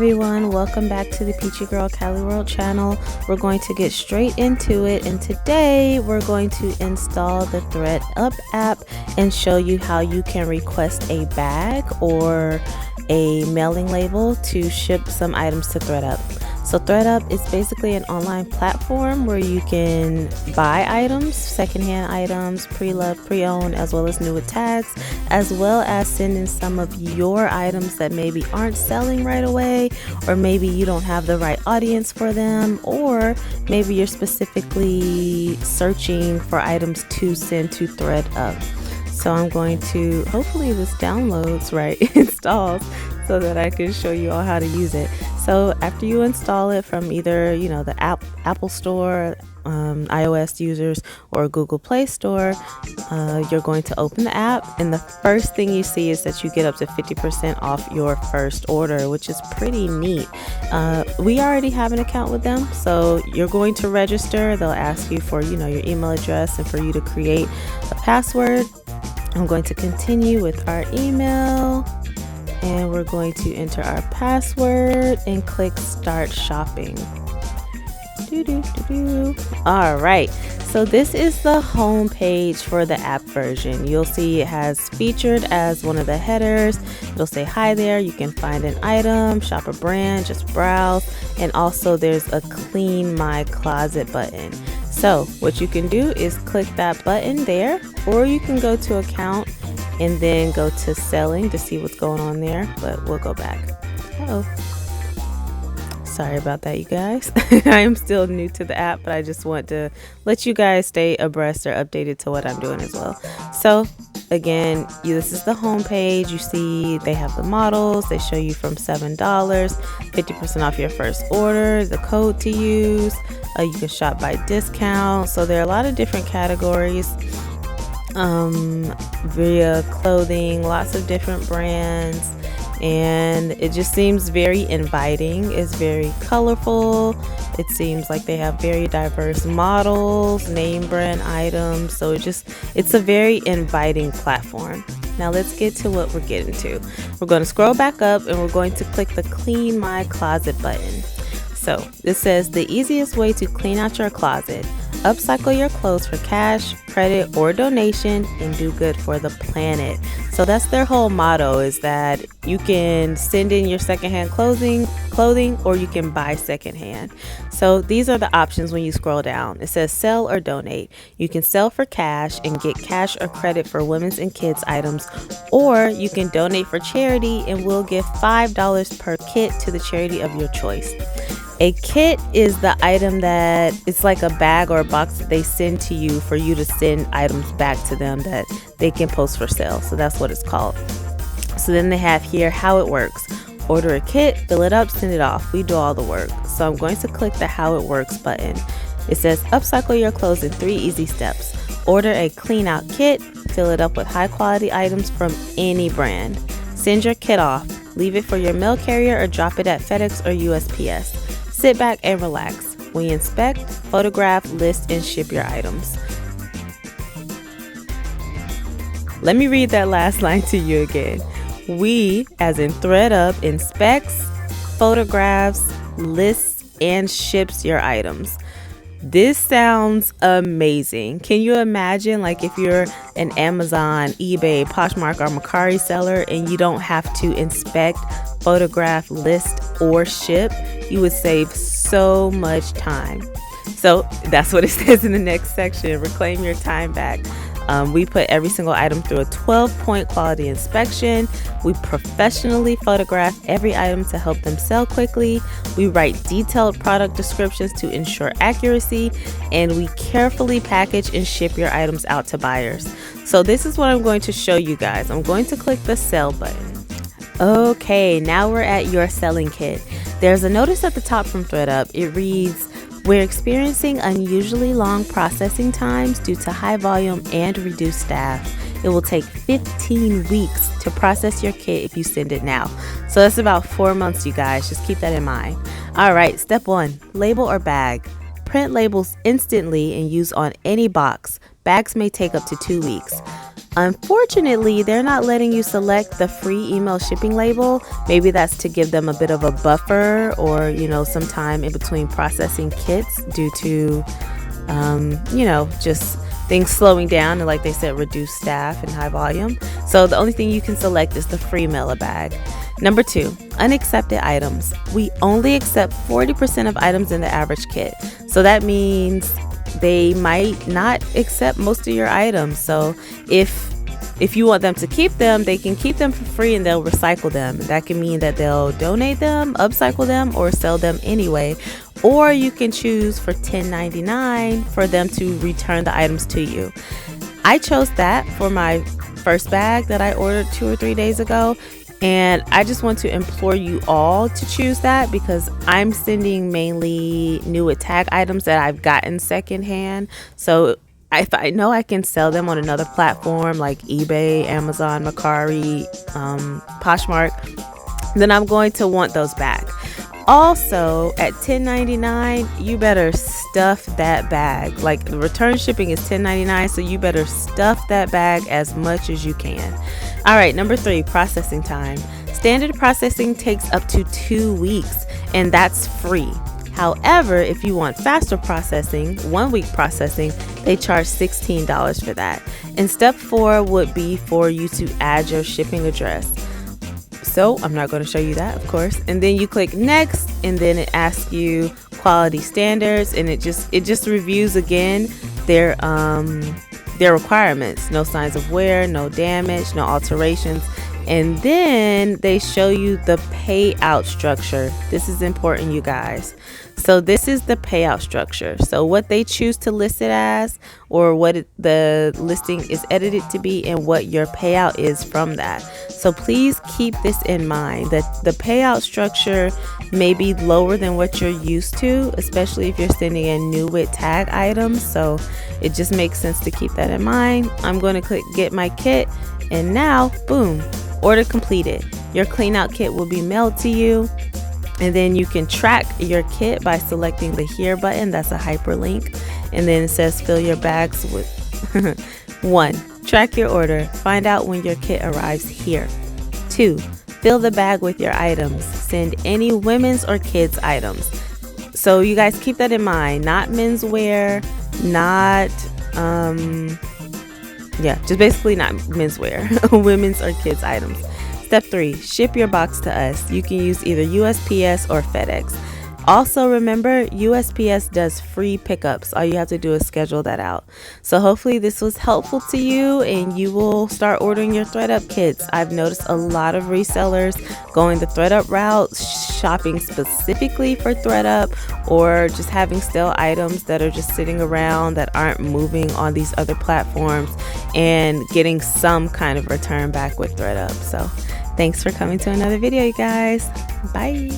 everyone, welcome back to the Peachy Girl Cali World channel. We're going to get straight into it, and today we're going to install the ThredUp app and show you how you can request a bag or a mailing label to ship some items to ThredUp. So ThredUp is basically an online platform where you can buy items, secondhand items, pre-loved, pre-owned, as well as new with tags, as well as send in some of your items that maybe aren't selling right away, or maybe you don't have the right audience for them, or maybe you're specifically searching for items to send to ThredUp. So I'm going to, hopefully this downloads right, installs, so that I can show you all how to use it. So after you install it from either, the Apple Store, iOS users, or Google Play Store, you're going to open the app, and the first thing you see is that you get up to 50% off your first order, which is pretty neat. We already have an account with them, so you're going to register. They'll ask you for, your email address and for you to create a password. I'm going to continue with our email, and we're going to enter our password and click start shopping. All right, so this is the home page for the app version. You'll see it has featured as one of the headers. It'll say hi there, you can find an item, shop a brand, just browse, and also there's a clean my closet button. So what you can do is click that button there, or you can go to account and then go to selling to see what's going on there, but we'll go back. Sorry about that, you guys. I am still new to the app, but I just want to let you guys stay abreast or updated to what I'm doing as well. So again, this is the home page. You see they have the models. They show you from $7, 50% off your first order, the code to use. You can shop by discount. So there are a lot of different categories via clothing, lots of different brands, and it just seems very inviting. It's very colorful. It seems like they have very diverse models, name brand items, so it's a very inviting platform. Now let's get to what we're getting to. We're going to scroll back up, and we're going to click the clean my closet button. So this says the easiest way to clean out your closet: upcycle your clothes for cash, credit, or donation, and do good for the planet. So that's their whole motto, is that you can send in your secondhand clothing, or you can buy secondhand. So these are the options when you scroll down. It says sell or donate. You can sell for cash and get cash or credit for women's and kids items, or you can donate for charity, and we'll give $5 per kit to the charity of your choice. A kit is the item that it's like a bag or a box that they send to you for you to send items back to them that they can post for sale. So that's what it's called. So then they have here how it works. Order a kit, fill it up, send it off. We do all the work. So I'm going to click the how it works button. It says upcycle your clothes in 3 easy steps. Order a clean out kit, fill it up with high quality items from any brand. Send your kit off. Leave it for your mail carrier or drop it at FedEx or USPS. Sit back and relax. When you inspect, photograph, list, and ship your items. Let me read that last line to you again. We, as in ThredUp, inspects, photographs, lists, and ships your items. This sounds amazing. Can you imagine, like, if you're an Amazon, eBay, POSHMARK, or Mercari seller and you don't have to inspect, photograph, list, or ship? You would save so much time. So that's what it says in the next section. Reclaim your time back. We put every single item through a 12-point quality inspection. We professionally photograph every item to help them sell quickly. We write detailed product descriptions to ensure accuracy, and we carefully package and ship your items out to buyers. So this is what I'm going to show you guys. I'm going to click the sell button. Okay, now we're at your selling kit. There's a notice at the top from ThredUp. It reads, we're experiencing unusually long processing times due to high volume and reduced staff. It will take 15 weeks to process your kit if you send it now. So that's about 4 months, you guys. Just keep that in mind. All right, step 1, label or bag. Print labels instantly and use on any box. Bags may take up to 2 weeks. Unfortunately, they're not letting you select the free email shipping label. Maybe that's to give them a bit of a buffer, or some time in between processing kits due to just things slowing down, and like they said, reduced staff and high volume. So the only thing you can select is the free mailer bag. Number 2, unaccepted items. We only accept 40% of items in the average kit. So that means they might not accept most of your items. So if you want them to keep them, they can keep them for free and they'll recycle them. That can mean that they'll donate them, upcycle them, or sell them anyway. Or you can choose for $10.99 for them to return the items to you. I chose that for my first bag that I ordered 2 or 3 days ago. And I just want to implore you all to choose that, because I'm sending mainly new with tag items that I've gotten secondhand. So if I know I can sell them on another platform like eBay, Amazon, Mercari, POSHMARK, then I'm going to want those back. Also, at $10.99, you better stuff that bag. Like, the return shipping is $10.99, so you better stuff that bag as much as you can. All right, number 3, processing time. Standard processing takes up to 2 weeks, and that's free. However, if you want faster processing, 1 week processing, they charge $16 for that. And step 4 would be for you to add your shipping address. So I'm not going to show you that, of course. And then you click next, and then it asks you quality standards, and it just reviews again their requirements. No signs of wear, no damage, no alterations. And then they show you the payout structure. This is important, you guys. So this is the payout structure. So what they choose to list it as, or what the listing is edited to be, and what your payout is from that. So please keep this in mind, that the payout structure may be lower than what you're used to, especially if you're sending in new with tag items. So it just makes sense to keep that in mind. I'm going to click get my kit, and now, boom, order completed. Your clean out kit will be mailed to you. And then you can track your kit by selecting the here button. That's a hyperlink. And then it says fill your bags with 1. Track your order. Find out when your kit arrives here. 2. Fill the bag with your items. Send any women's or kids items. So you guys keep that in mind. Not menswear, not just basically not menswear, women's or kids items. Step 3, ship your box to us. You can use either USPS or FedEx. Also remember, USPS does free pickups. All you have to do is schedule that out. So hopefully this was helpful to you, and you will start ordering your ThredUp kits. I've noticed a lot of resellers going the ThredUp route, shopping specifically for ThredUp, or just having stale items that are just sitting around that aren't moving on these other platforms, and getting some kind of return back with ThredUp. So thanks for coming to another video, you guys. Bye.